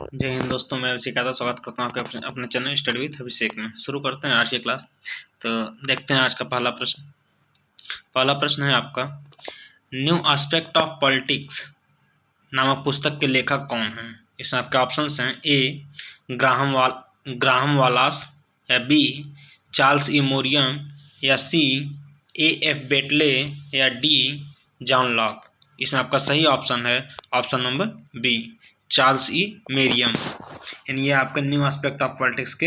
जय हिंद दोस्तों, मैं अभिषेक यादव स्वागत करता हूँ आपके अपने चैनल स्टडी विथ अभिषेक में। शुरू करते हैं आज की क्लास। तो देखते हैं आज का पहला प्रश्न। पहला प्रश्न है आपका, न्यू एस्पेक्ट ऑफ पॉलिटिक्स नामक पुस्तक के लेखक कौन हैं? इसमें आपके ऑप्शंस हैं, ए ग्राहम वालास, या बी चार्ल्स ई मोरियम, या सी एफ बेटले, या डी जॉन लॉक। इसमें आपका सही ऑप्शन है option number B, Charles E मेरियम। यानी ये आपका न्यू एस्पेक्ट ऑफ पॉलिटिक्स के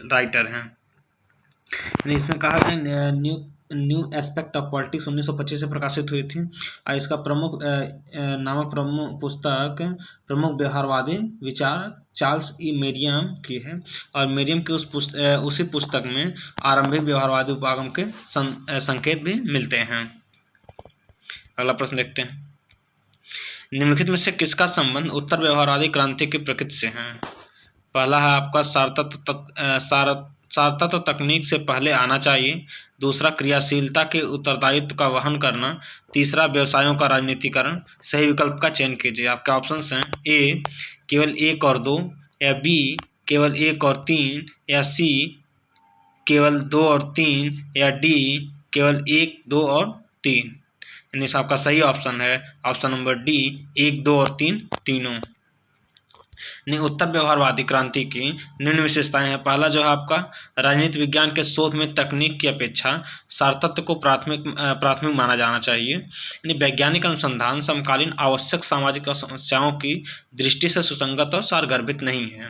राइटर हैं। यानी इसमें कहा गया न्यू एस्पेक्ट ऑफ पॉलिटिक्स 1925 से प्रकाशित हुई थी और इसका प्रमुख प्रमुख व्यवहारवादी विचार चार्ल्स ई मेरियम की है। और मेरियम की उसी पुस्तक में आरंभिक व्यवहारवादी उपागम के संकेत भी मिलते हैं। अगला प्रश्न देखते हैं, निम्नलिखित में से किसका संबंध उत्तर व्यवहारवादी क्रांति की प्रकृति से है? पहला है आपका सारतत्व तकनीक से पहले आना चाहिए, दूसरा क्रियाशीलता के उत्तरदायित्व का वहन करना, तीसरा व्यवसायों का राजनीतिकरण। सही विकल्प का चयन कीजिए। आपके ऑप्शंस हैं, ए केवल 1 और 2, या बी केवल 1 और 3, या सी केवल 2 और 3, या डी केवल 1, 2 और 3। यानी आपका सही ऑप्शन है ऑप्शन नंबर डी, 1, 2 और 3 तीनों। उत्तर व्यवहारवादी क्रांति की निम्न विशेषताएं हैं। पहला जो है आपका, राजनीति विज्ञान के शोध में तकनीक की अपेक्षा सारतत्व को प्राथमिक माना जाना चाहिए। यानी वैज्ञानिक अनुसंधान समकालीन आवश्यक सामाजिक समस्याओं की दृष्टि से सुसंगत और सारगर्भित नहीं है।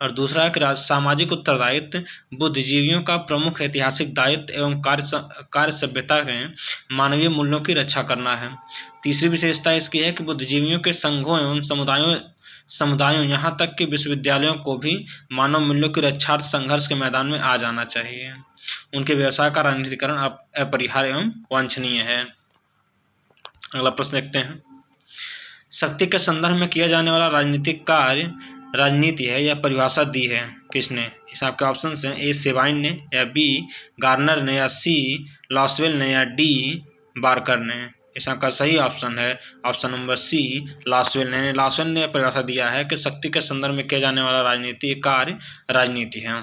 और दूसरा है कि सामाजिक उत्तरदायित्व बुद्धिजीवियों का प्रमुख ऐतिहासिक दायित्व एवं कार्य सभ्यता के मानवीय मूल्यों की रक्षा करना है। तीसरी विशेषता इसकी है कि बुद्धिजीवियों के संघों एवं समुदायों यहाँ तक कि विश्वविद्यालयों को भी मानव मूल्यों की रक्षार्थ संघर्ष के मैदान में आ जाना चाहिए। उनके व्यवसाय का राजनीतिकरण अपरिहार्य एवं वांछनीय है। अगला प्रश्न देखते हैं, शक्ति के संदर्भ में किया जाने वाला राजनीतिक कार्य राजनीति है, यह परिभाषा दी है किसने? इस आपके ऑप्शन हैं, ए सेवाइन ने, या बी गार्नर ने, या सी लॉसवेल ने, या डी बार्कर ने। इसका सही ऑप्शन है ऑप्शन नंबर सी, लॉसवेल ने। लॉसवेल ने परिभाषा दिया है कि शक्ति के संदर्भ में किया जाने वाला राजनीतिक कार्य राजनीति है।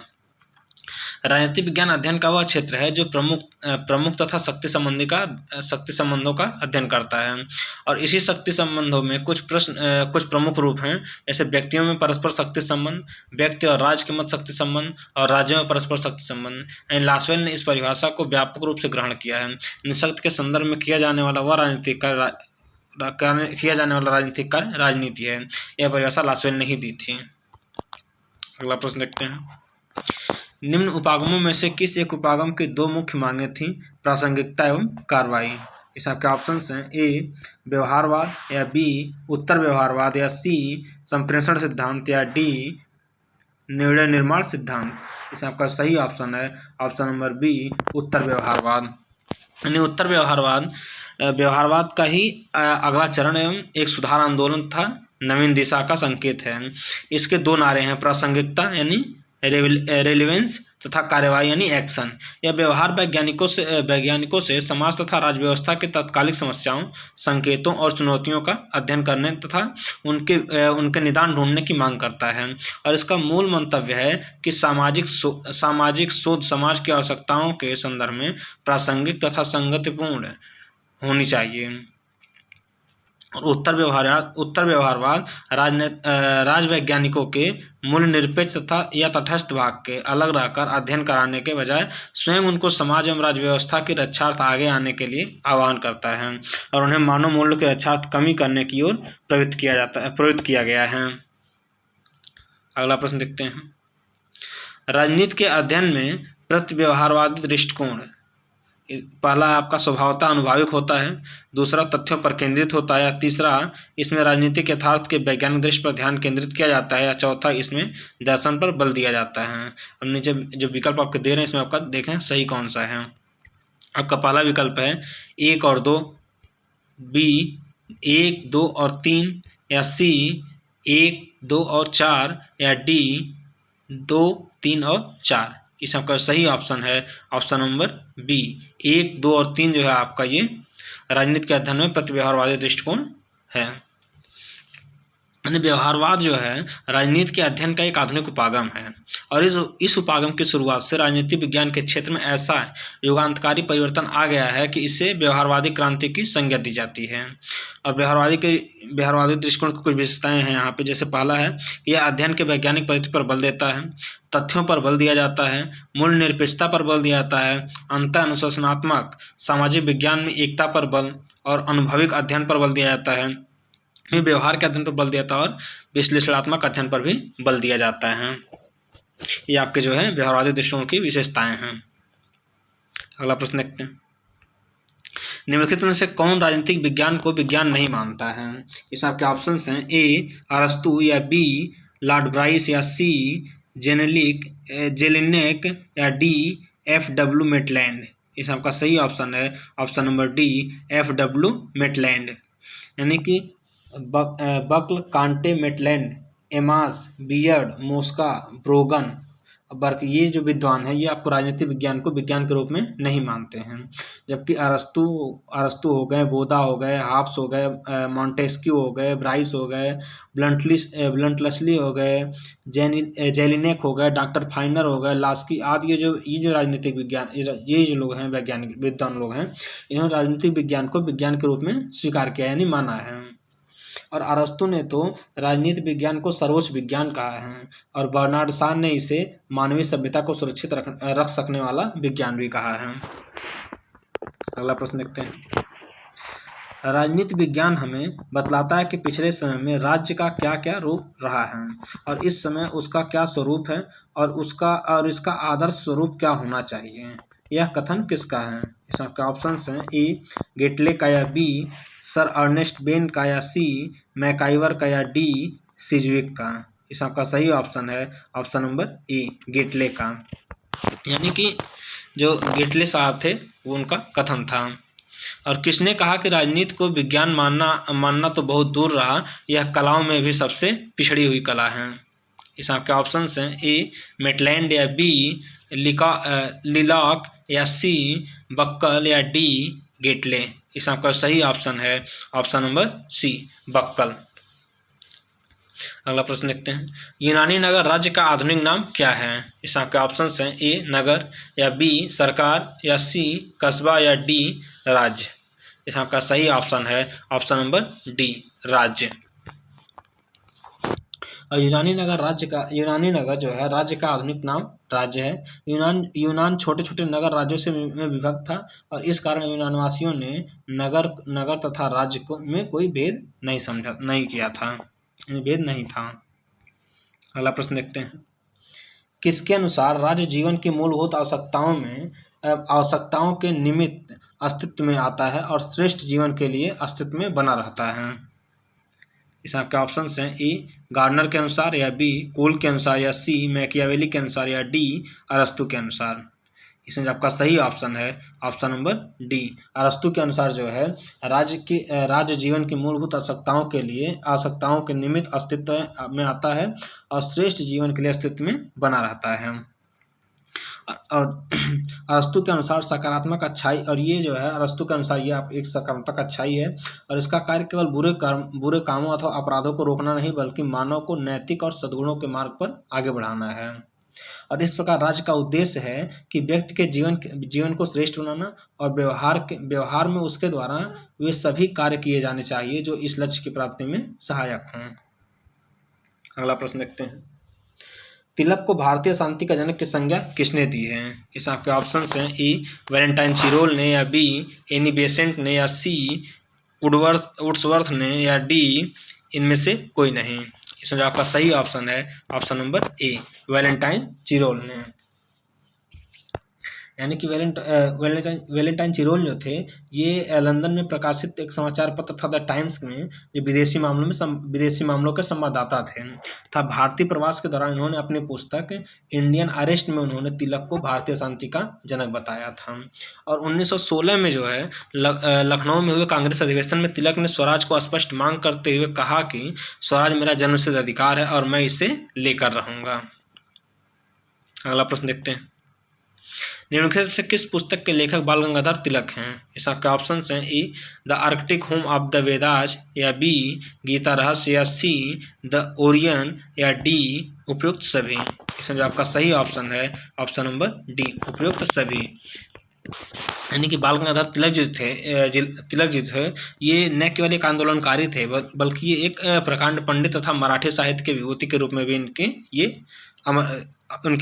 राजनीति विज्ञान अध्ययन का वह क्षेत्र है जो प्रमुख तथा शक्ति संबंधों का अध्ययन करता है। और इसी शक्ति संबंधों में कुछ प्रमुख रूप हैं, जैसे व्यक्तियों में परस्पर शक्ति संबंध, व्यक्ति और राज्य के मध्य शक्ति संबंध, और राज्यों में परस्पर शक्ति संबंध। लॉसवेल ने इस परिभाषा को व्यापक रूप से ग्रहण किया है। शक्ति के संदर्भ में किया जाने वाला राजनीतिक कार्य राजनीति है। यह परिभाषा लॉसवेल ने ही दी थी। अगला प्रश्न देखते हैं, निम्न उपागमों में से किस एक उपागम की 2 मुख्य मांगें थीं, प्रासंगिकता एवं कार्रवाई? इस आपके ऑप्शंस हैं, ए व्यवहारवाद, या बी उत्तर व्यवहारवाद, या सी संप्रेषण सिद्धांत, या डी निर्णय निर्माण सिद्धांत। इस आपका सही ऑप्शन है ऑप्शन नंबर बी, उत्तर व्यवहारवाद। यानी उत्तर व्यवहारवाद का ही अगला चरण एवं एक सुधार आंदोलन था, नवीन दिशा का संकेत है। इसके 2 नारे हैं, प्रासंगिकता यानी रेलिवेंस तथा कार्यवाही यानी एक्शन। यह व्यवहार वैज्ञानिकों से समाज तथा राज्य व्यवस्था के तात्कालिक समस्याओं, संकेतों और चुनौतियों का अध्ययन करने तथा उनके निदान ढूंढने की मांग करता है। और इसका मूल मंतव्य है कि सामाजिक शोध समाज की आवश्यकताओं के संदर्भ में प्रासंगिक तथा संगतिपूर्ण होनी चाहिए। और उत्तर व्यवहारवाद राजवैज्ञानिकों के मूल निरपेक्ष तथा या तटस्थ भाग के अलग रहकर अध्ययन कराने के बजाय स्वयं उनको समाज एवं राज्य व्यवस्था की रक्षार्थ आगे आने के लिए आह्वान करता है और उन्हें मानव मूल्यों के रक्षार्थ कमी करने की ओर प्रवृत्त किया गया है। अगला प्रश्न देखते हैं, राजनीति के अध्ययन में प्रतिव्यवहारवादी दृष्टिकोण, पहला आपका स्वभावतः अनुभाविक होता है, दूसरा तथ्यों पर केंद्रित होता है, या तीसरा इसमें राजनीतिक यथार्थ के वैज्ञानिक दृष्टि पर ध्यान केंद्रित किया जाता है, या चौथा इसमें दर्शन पर बल दिया जाता है। अब नीचे जो विकल्प आपके दे रहे हैं इसमें आपका देखें सही कौन सा है। आपका पहला विकल्प है 1 और 2, बी 1, 2 और 3, या सी 1, 2 और 4, या डी 2, 3 और 4। इस आपका सही ऑप्शन है ऑप्शन नंबर बी, 1, 2 और 3 जो है आपका ये राजनीति के अध्ययन में प्रतिव्यवहारवादी दृष्टिकोण है। यानी व्यवहारवाद जो है राजनीति के अध्ययन का एक आधुनिक उपागम है और इस उपागम की शुरुआत से राजनीति विज्ञान के क्षेत्र में ऐसा युगांतकारी परिवर्तन आ गया है कि इसे व्यवहारवादी क्रांति की संज्ञा दी जाती है। और व्यवहारवादी दृष्टिकोण की कुछ विशेषताएं हैं यहाँ पे। जैसे पहला है कि यह अध्ययन के वैज्ञानिक पद्धति पर बल देता है, तथ्यों पर बल दिया जाता है, मूल निरपेक्षता पर बल दिया जाता है, अंतः अनुशासनात्मक सामाजिक विज्ञान में एकता पर बल और अनुभविक अध्ययन पर बल दिया जाता है, व्यवहार के अध्ययन पर बल दिया जाता है और विश्लेषणात्मक अध्ययन पर भी बल दिया जाता है। ये आपके जो है व्यवहारवादी दृष्टिकोण की विशेषताएं हैं। अगला प्रश्न देखते हैं, निम्नलिखित में से कौन राजनीतिक विज्ञान को विज्ञान नहीं मानता है? इस आपके ऑप्शंस हैं ए अरस्तु या बी लॉर्ड ब्राइस या सी जेलिनेक या डी एफ.डब्ल्यू. मेटलैंड। इस आपका सही ऑप्शन है option number D F.W.. Maitland. यानी कि बकल, कांटे, मेटलैंड, एमास, बियर्ड, मोस्का, ब्रोगन, बर्क, ये जो विद्वान हैं ये आपको राजनीतिक विज्ञान को विज्ञान के रूप में नहीं मानते हैं। जबकि अरस्तु हो गए, बोधा हो गए, हाब्स हो गए, मॉन्टेस्क्यू हो गए, ब्राइस हो गए, ब्लंटलस्ली हो गए, जेलिनेक हो गए, डॉक्टर फाइनर हो गए, लास्की आदि ये जो राजनीतिक विज्ञान ये जो लोग हैं वैज्ञानिक विद्वान लोग हैं, इन्होंने राजनीतिक विज्ञान को विज्ञान के रूप में स्वीकार किया यानी माना है। और अरस्तु ने तो राजनीति विज्ञान को सर्वोच्च विज्ञान कहा है और बर्नार्ड शॉ ने इसे मानवीय सभ्यता को सुरक्षित रख सकने वाला विज्ञान भी कहा है। अगला प्रश्न देखते हैं, राजनीति विज्ञान हमें बतलाता है कि पिछले समय में राज्य का क्या क्या रूप रहा है और इस समय उसका क्या स्वरूप है और इसका आदर्श स्वरूप क्या होना चाहिए। यह कथन किसका है? इसका ऑप्शंस हैं ए गेटले का या बी सर अर्नेस्ट बेन का या सी मैकाइवर का या डी सिजविक का। इसका सही ऑप्शन है ऑप्शन नंबर ए गेटले का। यानी कि जो गेटले साहब थे वो उनका कथन था। और किसने कहा कि राजनीति को विज्ञान मानना तो बहुत दूर रहा, यह कलाओं में भी सबसे पिछड़ी हुई कला है। इस आपके ऑप्शंस हैं ए मेटलैंड या बी लिलॉक या सी बक्कल या डी गेटले। इस आपका सही ऑप्शन है ऑप्शन नंबर सी बक्कल। अगला प्रश्न देखते हैं, यूनानी नगर राज्य का आधुनिक नाम क्या है? इस आपके ऑप्शंस हैं ए नगर या बी सरकार या सी कस्बा या डी राज्य। इस आपका सही ऑप्शन है ऑप्शन नंबर डी राज्य। और यूनानी नगर जो है राज्य का आधुनिक नाम राज्य है। यूनान छोटे छोटे नगर राज्यों से में विभक्त था और इस कारण यूनानवासियों ने नगर तथा राज्य में कोई भेद नहीं किया था, भेद नहीं था। अगला प्रश्न देखते हैं, किसके अनुसार राज्य जीवन की मूलभूत आवश्यकताओं के निमित्त अस्तित्व में आता है और श्रेष्ठ जीवन के लिए अस्तित्व में बना रहता है? इस आपके ऑप्शंस हैं ए गार्डनर के अनुसार या बी कोल के अनुसार या सी मैकियावेली के अनुसार या डी अरस्तु के अनुसार। इसमें आपका सही ऑप्शन है ऑप्शन नंबर डी अरस्तु के अनुसार जो है राज्य जीवन की मूलभूत आवश्यकताओं के निमित्त अस्तित्व में आता है और श्रेष्ठ जीवन के लिए अस्तित्व में बना रहता है। और अरस्तु के अनुसार सकारात्मक अच्छाई, और ये जो है अरस्तु के अनुसार ये एक सकारात्मक अच्छाई है और इसका कार्य केवल बुरे कामों अथवा अपराधों को रोकना नहीं बल्कि मानव को नैतिक और सद्गुणों के मार्ग पर आगे बढ़ाना है। और इस प्रकार राज्य का उद्देश्य है कि व्यक्ति के जीवन को श्रेष्ठ बनाना और व्यवहार में उसके द्वारा वे सभी कार्य किए जाने चाहिए जो इस लक्ष्य की प्राप्ति में सहायक हों। अगला प्रश्न देखते हैं, तिलक को भारतीय शांति का जनक की संज्ञा किसने दी है? इस आपके ऑप्शंस हैं ए वैलेंटाइन चिरोल ने या बी एनी बेसेंट ने या सी वुड्सवर्थ ने या डी इनमें से कोई नहीं। इसमें आपका सही ऑप्शन है ऑप्शन नंबर ए वैलेंटाइन चिरोल ने। यानी कि वैलेंटाइन चिरोल जो थे ये लंदन में प्रकाशित एक समाचार पत्र था द टाइम्स में, जो विदेशी मामलों के संवाददाता थे था। भारतीय प्रवास के दौरान इन्होंने अपनी पुस्तक इंडियन अरेस्ट में उन्होंने तिलक को भारतीय शांति का जनक बताया था। और 1916 में जो है लखनऊ में हुए कांग्रेस अधिवेशन में तिलक ने स्वराज को स्पष्ट मांग करते हुए कहा कि स्वराज मेरा जन्मसिद्ध अधिकार है और मैं इसे लेकर रहूंगा। अगला प्रश्न देखते हैं, निम्नलिखित से किस पुस्तक के लेखक बाल गंगाधर तिलक हैं? इसका आपके ऑप्शन हैं A the Arctic home of the Vedas, या बी गीता रहस्य, या सी द ओरियन, या डी उपयुक्त सभी। इसमें जो आपका सही ऑप्शन है ऑप्शन नंबर डी उपयुक्त सभी। यानी कि बाल गंगाधर तिलक जी थे ये न केवल एक आंदोलनकारी थे बल्कि ये एक प्रकांड पंडित तथा मराठी साहित्य के विभूति के रूप में भी उनकी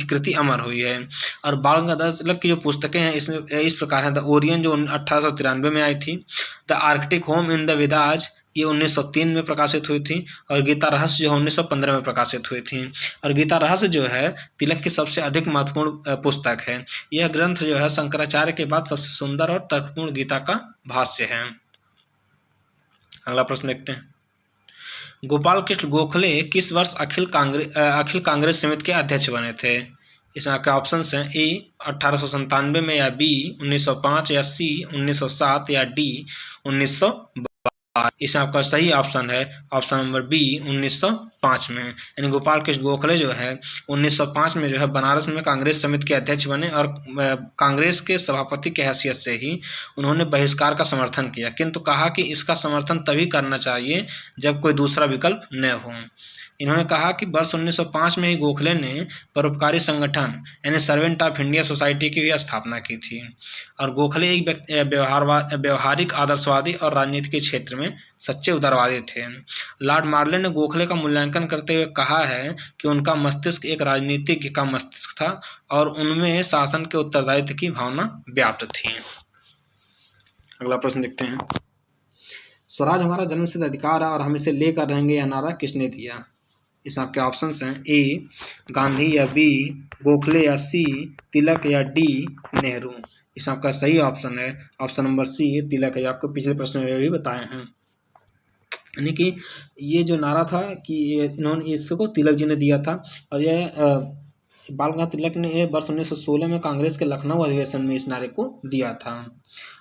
कृति अमर हुई है। और बाल गंगाधर तिलक की जो पुस्तकें हैं इसमें इस प्रकार हैं। द ओरियन जो 1893 में आई थी, the Arctic home in the Vedas ये 1903 में प्रकाशित हुई थी, और गीता रहस्य जो 1915 में प्रकाशित हुई थी। और गीता रहस्य जो है तिलक की सबसे अधिक महत्वपूर्ण पुस्तक है। यह ग्रंथ जो है शंकराचार्य के बाद सबसे सुंदर और तर्कपूर्ण गीता का भाष्य है। अगला प्रश्न देखते हैं। गोपाल कृष्ण गोखले किस वर्ष अखिल कांग्रेस समिति के अध्यक्ष बने थे? इसमें आपके ऑप्शन हैं ए 1897 में, या बी 1905, या सी 1907, या डी 1912। इसमें आपका सही ऑप्शन है ऑप्शन नंबर बी 1905 में। यानी गोपाल कृष्ण गोखले जो है 1905 में जो है बनारस में कांग्रेस समिति के अध्यक्ष बने, और कांग्रेस के सभापति की हैसियत से ही उन्होंने बहिष्कार का समर्थन किया, किंतु कहा कि इसका समर्थन तभी करना चाहिए जब कोई दूसरा विकल्प न हो। इन्होंने कहा कि वर्ष 1905 में ही गोखले ने परोपकारी संगठन यानी सर्वेंट ऑफ इंडिया सोसाइटी की भी स्थापना की थी। और गोखले एक व्यवहारिक आदर्शवादी और राजनीति के क्षेत्र में सच्चे उदारवादी थे। लॉर्ड मार्ले ने गोखले का मूल्यांकन करते हुए कहा है कि उनका मस्तिष्क एक राजनीतिज्ञ का मस्तिष्क था और उनमें शासन के उत्तरदायित्व की भावना व्याप्त थी। अगला प्रश्न देखते हैं। स्वराज हमारा जन्मसिद्ध अधिकार है और हम इसे लेकर रहेंगे, यह नारा किसने दिया? इसमें आपके ऑप्शंस हैं ए गांधी, या बी गोखले, या सी तिलक, या डी नेहरू। इसमें आपका सही ऑप्शन है ऑप्शन नंबर सी तिलक है। आपको पिछले प्रश्न में भी बताए हैं। यानी कि ये जो नारा था कि इन्होंने इसको तिलक जी ने दिया था, और यह बाल गंगाधर तिलक ने वर्ष 1916 में कांग्रेस के लखनऊ अधिवेशन में इस नारे को दिया था।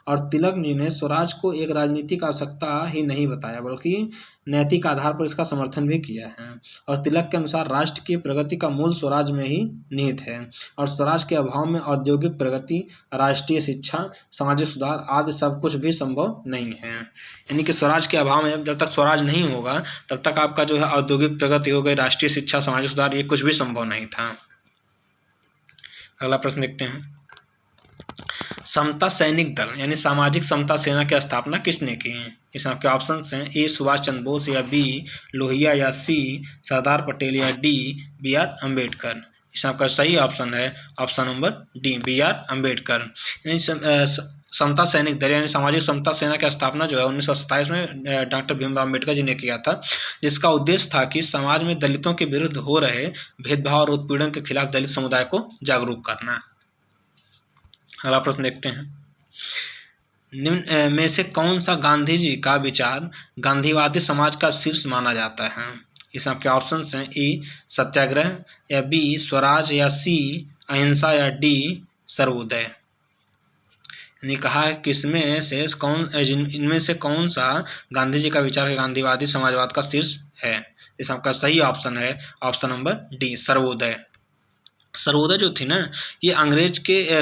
और तिलक जी ने स्वराज को एक राजनीतिक आवश्यकता ही नहीं बताया बल्कि नैतिक आधार पर इसका समर्थन भी किया है। और तिलक के अनुसार राष्ट्र की प्रगति का मूल स्वराज में ही निहित है, और स्वराज के अभाव में औद्योगिक प्रगति, राष्ट्रीय शिक्षा, सामाजिक सुधार आदि सब कुछ भी संभव नहीं है। यानी कि स्वराज के अभाव में जब तक स्वराज नहीं होगा तब तक आपका जो है औद्योगिक प्रगति हो गई, राष्ट्रीय शिक्षा, सामाजिक सुधार, ये कुछ भी संभव नहीं था। अगला प्रश्न देखते हैं। समता सैनिक दल यानी सामाजिक समता सेना की स्थापना किसने की है? इसमें आपके ऑप्शन हैं ए सुभाष चंद्र बोस, या बी लोहिया, या सी सरदार पटेल, या डी बी आर अम्बेडकर। इसमें आपका सही ऑप्शन है option number D B R Ambedkar. Samata Sainik Dal यानी सामाजिक समता सेना की स्थापना जो है 1927 में डॉक्टर भीमराव अम्बेडकर जी ने किया था, जिसका उद्देश्य था कि समाज में दलितों के विरुद्ध हो रहे भेदभाव और उत्पीड़न के खिलाफ दलित समुदाय को जागरूक करना। अगला प्रश्न देखते हैं। निम्न में से कौन सा गांधी जी का विचार गांधीवादी समाज का शीर्ष माना जाता है? इसमें आपके ऑप्शन हैं ए सत्याग्रह, या बी स्वराज, या सी अहिंसा, या डी सर्वोदय। यानी कहा है किसमें से इनमें से कौन सा गांधी जी का विचार गांधीवादी समाजवाद का शीर्ष है? इसमें आपका सही ऑप्शन है option number D Sarvodaya. Sarvodaya जो थी ना ये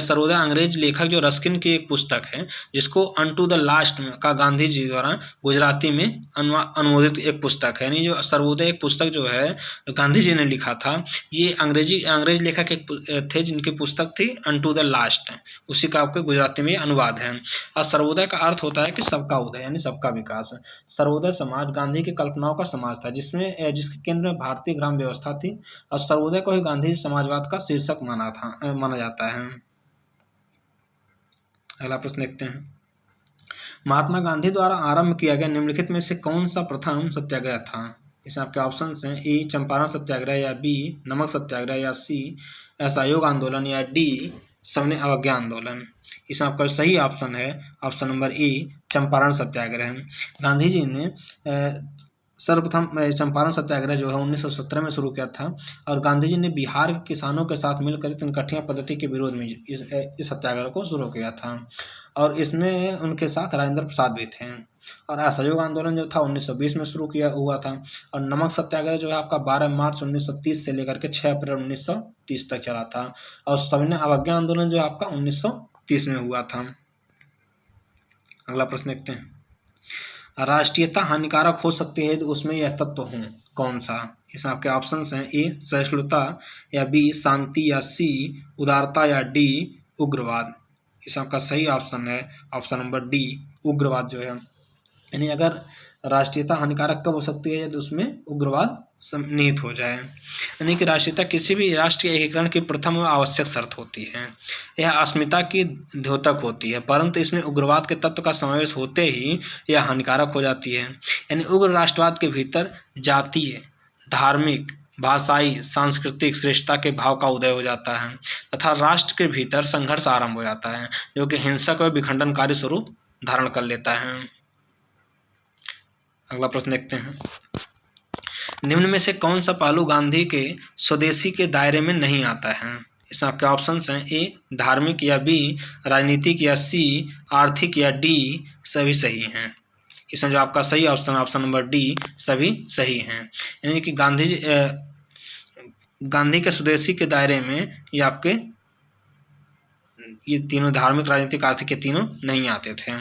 सर्वोदय अंग्रेज लेखक जो रस्किन की एक पुस्तक है, जिसको अनटू द लास्ट का गांधी जी द्वारा गुजराती में अनुवादित एक पुस्तक है। यानी जो सर्वोदय एक पुस्तक जो है गांधी जी ने लिखा था, ये अंग्रेज लेखक एक थे जिनकी पुस्तक थी अनटू द लास्ट, उसी का आपके गुजराती में अनुवाद है। और सर्वोदय का अर्थ होता है कि सबका उदय यानी सबका विकास। सर्वोदय समाज गांधी की कल्पनाओं का समाज था जिसके केंद्र में भारतीय ग्राम व्यवस्था थी, और सर्वोदय को ही गांधी समाजवाद का शीर्षक माना जाता है। अगला प्रश्न देखते हैं। महात्मा गांधी द्वारा आरंभ किया गया निम्नलिखित में से कौन सा प्रथम सत्याग्रह था? इसमें आपके ऑप्शन हैं ए चंपारण सत्याग्रह, या बी नमक सत्याग्रह, या सी असहयोग आंदोलन, या डी सविनय अवज्ञा आंदोलन। इसमें आपका सही ऑप्शन है ऑप्शन नंबर ए चंपारण सत्याग्रह। गांधी जी ने सर्वप्रथम चंपारण सत्याग्रह जो है 1917 में शुरू किया था और गांधी जी ने बिहार के किसानों के साथ मिलकर तिनकठिया पद्धति के विरोध में इस सत्याग्रह को शुरू किया था और इसमें उनके साथ राजेंद्र प्रसाद भी थे। और असहयोग आंदोलन जो था 1920 में शुरू किया हुआ था और नमक सत्याग्रह जो है आपका 12 मार्च 1930 से लेकर के 6 अप्रैल 1930 तक चला था और सविनय अवज्ञा आंदोलन जो है आपका 1930 में हुआ था। अगला प्रश्न देखते हैं, राष्ट्रीयता हानिकारक हो सकती है तो उसमें यह तत्व हो कौन सा? इसमें आपके ऑप्शंस हैं, ए सहिष्णुता या बी शांति या सी उदारता या डी उग्रवाद। इसमें आपका सही ऑप्शन है ऑप्शन नंबर डी उग्रवाद जो है। यानी अगर राष्ट्रीयता हानिकारक कब हो सकती है तो उसमें उग्रवाद निहित हो जाए। यानी कि राष्ट्रीयता किसी भी राष्ट्रीय एकीकरण की प्रथम व आवश्यक शर्त होती है। यह अस्मिता की द्योतक होती है, परंतु इसमें उग्रवाद के तत्व का समावेश होते ही यह हानिकारक हो जाती है। यानी उग्र राष्ट्रवाद के भीतर जातीय, धार्मिक, भाषाई, सांस्कृतिक श्रेष्ठता के भाव का उदय हो जाता है तथा राष्ट्र के भीतर संघर्ष आरंभ हो जाता है जो कि हिंसक व विखंडनकारी स्वरूप धारण कर लेता है। अगला प्रश्न देखते हैं, निम्न में से कौन सा पहलू गांधी के स्वदेशी के दायरे में नहीं आता है? इसमें आपके ऑप्शंस हैं, ए धार्मिक या बी राजनीतिक या सी आर्थिक या डी सभी सही हैं। इसमें जो आपका सही ऑप्शन नंबर डी सभी सही हैं। यानी कि गांधी के स्वदेशी के दायरे में ये तीनों धार्मिक, राजनीतिक, आर्थिक के तीनों नहीं आते थे।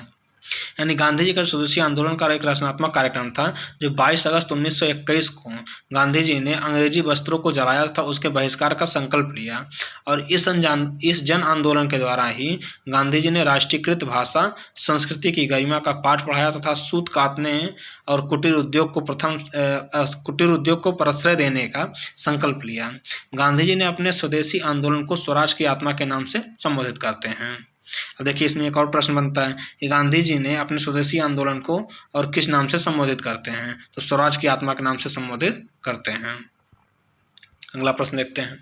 यानी गांधी जी का स्वदेशी आंदोलन का एक रचनात्मक कार्यक्रम था जो 22 अगस्त 1921 को गांधी जी ने अंग्रेजी वस्त्रों को जलाया तथा उसके बहिष्कार का संकल्प लिया और इस जन आंदोलन के द्वारा ही गांधी जी ने राष्ट्रीयकृत भाषा संस्कृति की गरिमा का पाठ पढ़ाया तथा सूत काटने और कुटीर उद्योग को प्रश्रय देने का संकल्प लिया। गांधी जी ने अपने स्वदेशी आंदोलन को स्वराज की आत्मा के नाम से संबोधित करते हैं। अब देखिए इसमें एक और प्रश्न बनता है कि गांधी जी ने अपने स्वदेशी आंदोलन को और किस नाम से संबोधित करते हैं? तो स्वराज की आत्मा के नाम से संबोधित करते हैं। अगला प्रश्न देखते हैं,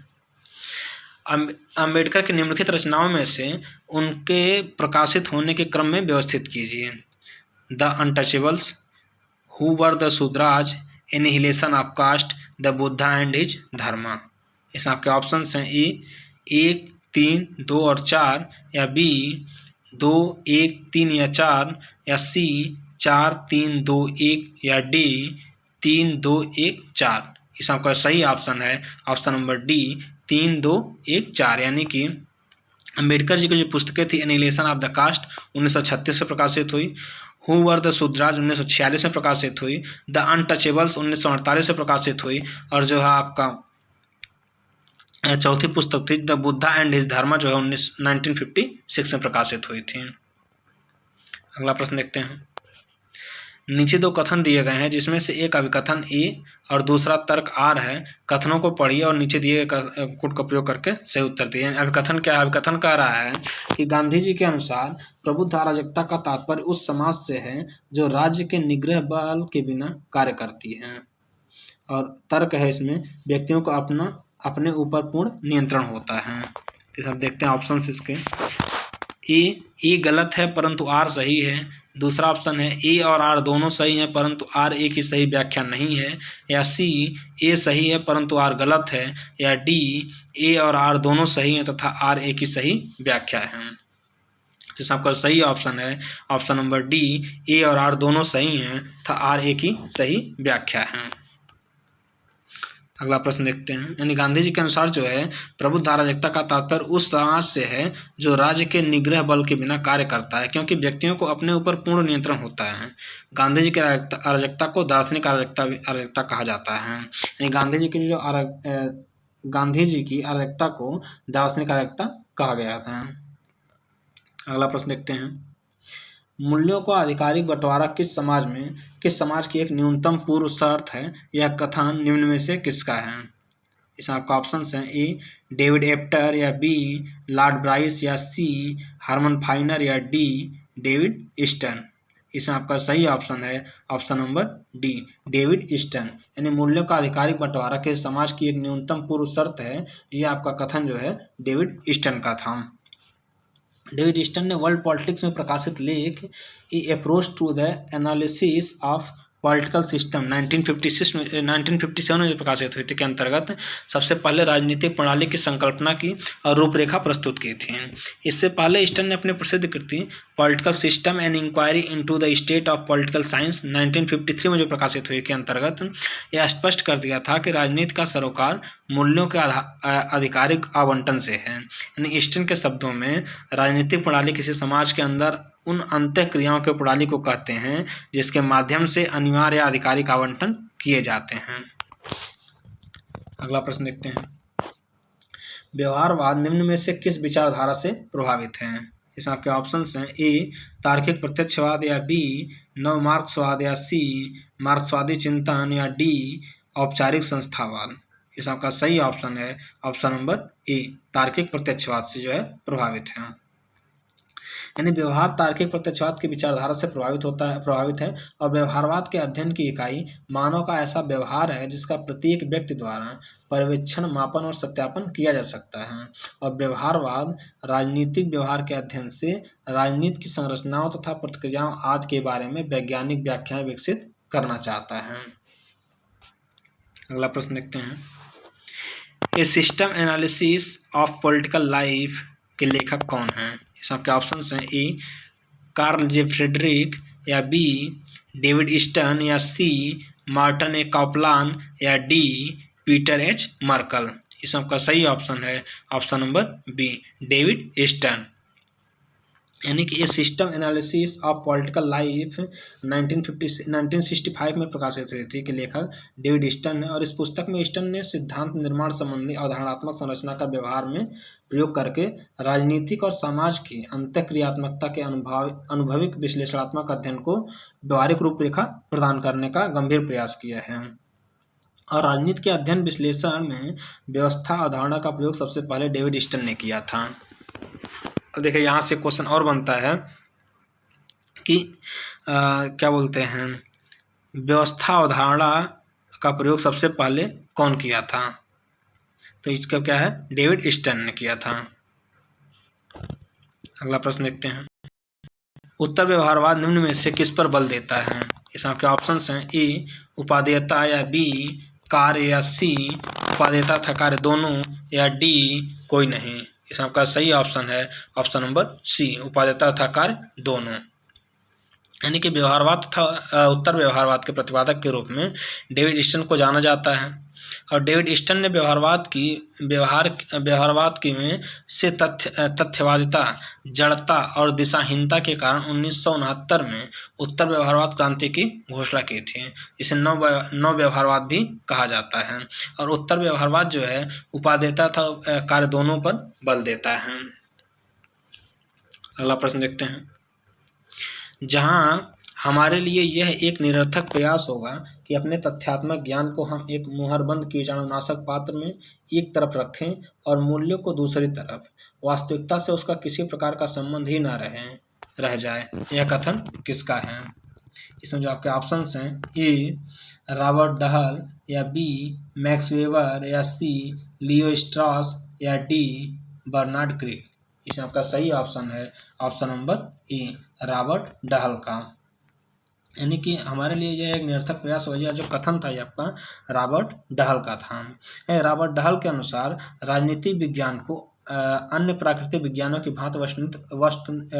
अंबेडकर की निम्नलिखित रचनाओं में से उनके प्रकाशित होने के क्रम में व्यवस्थित कीजिए। The untouchables, who were the Shudras, annihilation of caste, the Buddha and his Dharma. इसमें आपके ऑप्शन हैं, ए 1, 3, 2 और 4 या बी 2, 1, 3 या 4 या सी 4, 3, 2, 1 या डी 3, 2, 1, 4। इसमें आपका सही ऑप्शन है ऑप्शन नंबर डी 3, 2, 1, 4। यानी कि अंबेडकर जी की जो पुस्तकें थी एनिहिलेशन ऑफ द कास्ट 1936 में प्रकाशित हुई, हु वर द शूद्राज 1946 में प्रकाशित हुई, द अनटचेबल्स 1948 में प्रकाशित हुई और जो है आपका चौथी पुस्तक थी द बुद्धा एंड हिज धर्मा जो है 1956 में प्रकाशित हुई थी। अगला प्रश्न देखते हैं, नीचे दो कथन दिए गए हैं जिसमें से एक अभिकथन ए और दूसरा तर्क आर है। कथनों को पढ़िए और नीचे दिए गए कोड का प्रयोग करके सही उत्तर दिए। अभिकथन क्या है? अभिकथन कह रहा है कि गांधी जी के अनुसार प्रबुद्ध अराजकता का तात्पर्य उस समाज से है जो राज्य के निग्रह बल के बिना कार्य करती है और तर्क है इसमें व्यक्तियों को अपने ऊपर पूर्ण नियंत्रण होता है। तो सब देखते हैं ऑप्शन इसके, ए गलत है परंतु आर सही है। दूसरा ऑप्शन है ए और आर दोनों सही हैं परंतु आर ए की सही व्याख्या नहीं है, या सी ए सही है परंतु आर गलत है, या डी ए और आर दोनों सही हैं तथा आर ए की सही व्याख्या है। तो आपका सही ऑप्शन है ऑप्शन नंबर डी ए और आर दोनों सही हैं तथा आर ए की सही व्याख्या है। अगला प्रश्न देखते हैं, यानी गांधी जी के अनुसार जो है प्रबुद्ध अराजकता का तात्पर्य उस समाज से है जो राज्य के निग्रह बल के बिना कार्य करता है क्योंकि व्यक्तियों को अपने ऊपर पूर्ण नियंत्रण होता है। गांधी जी की अराजकता को दार्शनिक अराजकता कहा जाता है। यानी गांधी जी की अराजकता को दार्शनिक अराजकता कहा गया था। अगला प्रश्न देखते हैं, मूल्यों का आधिकारिक बंटवारा किस समाज की एक न्यूनतम पूर्व शर्त है? यह कथन निम्न में से किसका है? इसमें आपका ऑप्शन हैं, ए डेविड एप्टर, या बी लॉर्ड ब्राइस, या सी हरमन फाइनर, या डी डेविड ईस्टन। इसमें आपका सही ऑप्शन है option number D David Easton. यानी मूल्यों का आधिकारिक बंटवारा किस समाज की एक न्यूनतम पूर्व शर्त है, यह आपका कथन जो है डेविड ईस्टन का था। डेविड ईस्टन ने वर्ल्ड पॉलिटिक्स में प्रकाशित लेख a approach to the analysis of political system 1957 में जो प्रकाशित हुई थी के अंतर्गत सबसे पहले राजनीतिक प्रणाली की संकल्पना की और रूपरेखा प्रस्तुत की थी। इससे पहले ईस्टन ने अपनी प्रसिद्ध कृति political system and inquiry into the state of political science 1953 में जो प्रकाशित हुई के अंतर्गत यह स्पष्ट कर दिया था कि राजनीति का सरोकार मूल्यों के आधिकारिक आवंटन से है। यानी ईस्टन के शब्दों में राजनीतिक प्रणाली किसी समाज के अंदर उन अंतःक्रियाओं के प्रणाली को कहते हैं जिसके माध्यम से अनिवार्य आधिकारिक आवंटन किए जाते हैं। अगला प्रश्न देखते हैं, व्यवहारवाद निम्न में से किस विचारधारा से प्रभावित है? इसमें आपके ऑप्शंस हैं, ए तार्किक प्रत्यक्षवाद, या बी नव मार्क्सवाद, या सी मार्क्सवादी चिंतन, या डी औपचारिक संस्थावाद। इसमें आपका सही ऑप्शन है ऑप्शन नंबर ए, तार्किक प्रत्यक्षवाद से जो है प्रभावित है। यानी व्यवहार तार्किक प्रत्यक्षवाद की विचारधारा से प्रभावित है और व्यवहारवाद के अध्ययन की इकाई मानव का ऐसा व्यवहार है जिसका प्रत्येक व्यक्ति द्वारा पर्यवेक्षण, मापन और सत्यापन किया जा सकता है। और व्यवहारवाद राजनीतिक व्यवहार के अध्ययन से राजनीति की संरचनाओं तथा प्रतिक्रियाओं आदि के बारे में वैज्ञानिक व्याख्याएं विकसित करना चाहता है। अगला प्रश्न देखते हैं, a system analysis of political life के लेखक कौन हैं? इसमें आपके ऑप्शंस हैं, ए कार्ल जे फ्रेडरिक, या बी डेविड ईस्टन, या सी मार्टिन ए कॉपलान, या डी पीटर एच मर्कल। इसमें आपका सही ऑप्शन है option number B, David Easton. यानी कि ये system analysis of political life 1965 में प्रकाशित हुई थी कि लेखक डेविड ईस्टन है। और इस पुस्तक में ईस्टन ने सिद्धांत निर्माण संबंधी अवधारणात्मक संरचना का व्यवहार में प्रयोग करके राजनीतिक और समाज की अंतःक्रियात्मकता के अनुभविक विश्लेषणात्मक अध्ययन को व्यवहारिक रूपरेखा प्रदान करने का गंभीर प्रयास किया है। और राजनीति के अध्ययन विश्लेषण में व्यवस्था अवधारणा का प्रयोग सबसे पहले डेविड ईस्टन ने किया था। अब देखिए यहाँ से क्वेश्चन और बनता है कि क्या बोलते हैं, व्यवस्था अवधारणा का प्रयोग सबसे पहले कौन किया था? तो इसका क्या है, डेविड ईस्टन ने किया था। अगला प्रश्न देखते हैं, उत्तर व्यवहारवाद निम्न में से किस पर बल देता है? इसमें आपके ऑप्शंस हैं, ए उपादेयता, या बी कार्य, या सी उपादेयता तथा कार्य दोनों, या डी कोई नहीं। इसमें आपका सही ऑप्शन है ऑप्शन नंबर सी, उपादेयता तथा कार्य दोनों। यानी कि व्यवहारवाद तथा उत्तर व्यवहारवाद के प्रतिपादक के रूप में डेविड ईस्टन को जाना जाता है। और डेविड ईस्टन ने व्यवहारवाद की में से तथ्यवादिता, जड़ता और दिशाहीनता के कारण 1969 में उत्तर व्यवहारवाद क्रांति की घोषणा की थी, जिसे नव व्यवहारवाद भी कहा जाता है। और उत्तर व्यवहारवाद जो है उपादेयता तथा कार्य दोनों पर बल देता है। अगला प्रश्न देखते हैं, जहाँ हमारे लिए यह एक निरर्थक प्रयास होगा कि अपने तथ्यात्मक ज्ञान को हम एक मुहरबंद कीटाणुनाशक पात्र में एक तरफ रखें और मूल्यों को दूसरी तरफ, वास्तविकता से उसका किसी प्रकार का संबंध ही न रह जाए, यह कथन किसका है? इसमें जो आपके ऑप्शंस हैं, ए रॉबर्ट डहल, या बी मैक्स वेबर, या सी लियो स्ट्रॉस, या डी बर्नार्ड क्रिक। इसमें आपका सही ऑप्शन है option number A, Robert Dahl का। यानी कि हमारे लिए यह एक निरर्थक प्रयास हो गया। जो कथन था ये आपका रॉबर्ट डहल का था। रॉबर्ट डहल के अनुसार राजनीतिक विज्ञान को अन्य प्राकृतिक विज्ञानों की भांति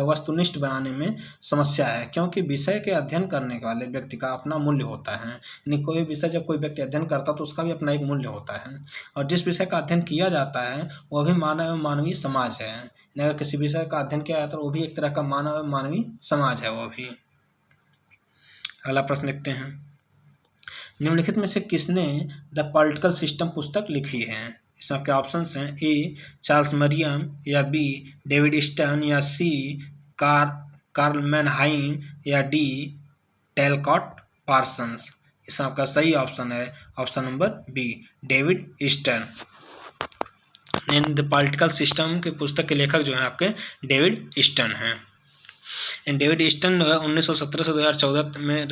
वस्तुनिष्ठ बनाने में समस्या है, क्योंकि विषय के अध्ययन करने वाले व्यक्ति का अपना मूल्य होता है। यानी कोई विषय जब कोई व्यक्ति अध्ययन करता है तो उसका भी अपना एक मूल्य होता है, और जिस विषय का अध्ययन किया जाता है वह भी मानव एवं मानवीय समाज है। अगर किसी विषय का अध्ययन किया जाता है तो वो भी एक तरह का मानव एवं मानवीय समाज है वो भी। अगला प्रश्न देखते हैं, निम्नलिखित में से किसने द पॉलिटिकल सिस्टम पुस्तक लिखी है? इसमें आपके ऑप्शंस हैं, ए चार्ल्स मरियम, या बी डेविड ईस्टन, या सी कार्ल मैनहाइम, या डी टैलकॉट पार्सन्स। इसमें आपका सही ऑप्शन है option number B, David Easton. The political system के पुस्तक के लेखक जो हैं आपके डेविड ईस्टन हैं। एंड डेविड ईस्टन 1917 से 2014 में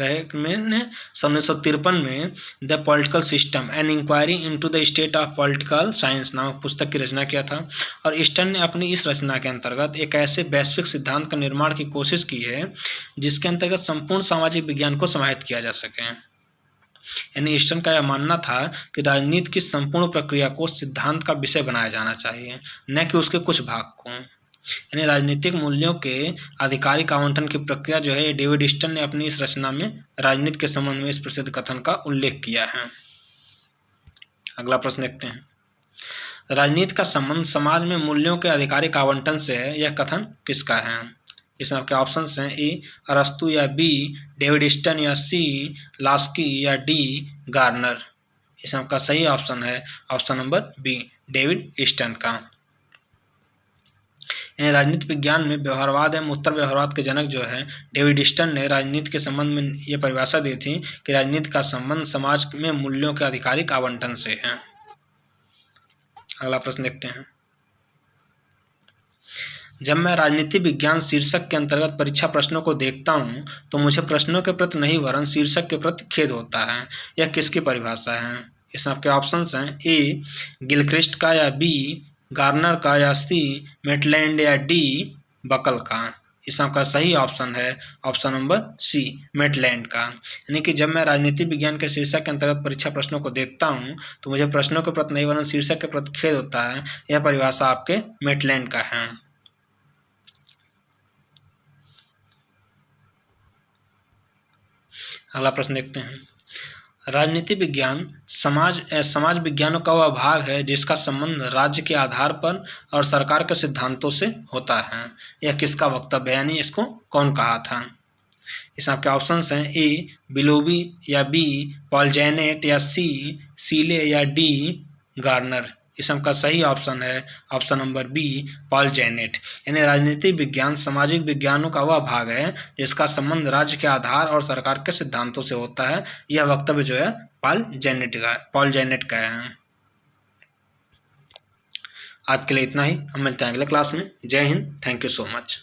ने 1953 में the political system an inquiry into the state of political science नामक पुस्तक की रचना किया था। और ईस्टन ने अपनी इस रचना के अंतर्गत एक ऐसे वैश्विक सिद्धांत का निर्माण की कोशिश की है जिसके अंतर्गत संपूर्ण सामाजिक विज्ञान को समाहित किया जा सके। यानी ईस्टन का यह मानना था कि राजनीति की संपूर्ण प्रक्रिया को सिद्धांत का विषय बनाया जाना चाहिए, न कि उसके कुछ भाग को। यानी राजनीतिक मूल्यों के आधिकारिक आवंटन की प्रक्रिया जो है डेविड ईस्टन ने अपनी इस रचना में राजनीति के संबंध में इस प्रसिद्ध कथन का उल्लेख किया है। अगला प्रश्न देखते हैं। राजनीति का संबंध समाज में मूल्यों के आधिकारिक आवंटन से है, यह कथन किसका है? इसमें आपके ऑप्शन हैं ए अरस्तु या बी डेविड ईस्टन या सी लास्की या डी गार्नर। इसमें आपका सही ऑप्शन है option number B David Easton का। राजनीति विज्ञान में व्यवहारवाद एवं उत्तर व्यवहारवाद के जनक जो है डेविड ईस्टन ने राजनीति के संबंध में ये परिभाषा दी थी कि राजनीति का संबंध समाज में मूल्यों के आधिकारिक आवंटन से है। अगला प्रश्न देखते हैं। जब मैं राजनीति विज्ञान शीर्षक के अंतर्गत परीक्षा प्रश्नों को देखता हूं तो मुझे प्रश्नों के प्रति नहीं वरन शीर्षक के प्रति खेद होता है। यह किसकी परिभाषा है? इसमें आपके ऑप्शंस हैं ए गिलक्रिस्ट का या बी गार्नर का या सी मेटलैंड या डी बकल का। इसमें आपका सही ऑप्शन है ऑप्शन नंबर सी मेटलैंड का। यानी कि जब मैं राजनीति विज्ञान के शीर्षक के अंतर्गत परीक्षा प्रश्नों को देखता हूं तो मुझे प्रश्नों के प्रति नहीं वरन शीर्षक के प्रति खेद होता है। यह परिभाषा आपके मेटलैंड का है। अगला प्रश्न देखते हैं। राजनीति विज्ञान समाज विज्ञानों का वह भाग है जिसका संबंध राज्य के आधार पर और सरकार के सिद्धांतों से होता है। यह किसका वक्तव्य है, यानी इसको कौन कहा था? इसमें आपके ऑप्शंस हैं ए बिलोबी या बी पॉल जेनेट या सी सीले या डी गार्नर। इसमें का सही ऑप्शन है option number B Paul Janet. यानी राजनीतिक विज्ञान सामाजिक विज्ञानों का वह भाग है जिसका संबंध राज्य के आधार और सरकार के सिद्धांतों से होता है। यह वक्तव्य जो है पॉल जेनेट का है। आज के लिए इतना ही, हम मिलते हैं अगले क्लास में। जय Hind, thank you so much.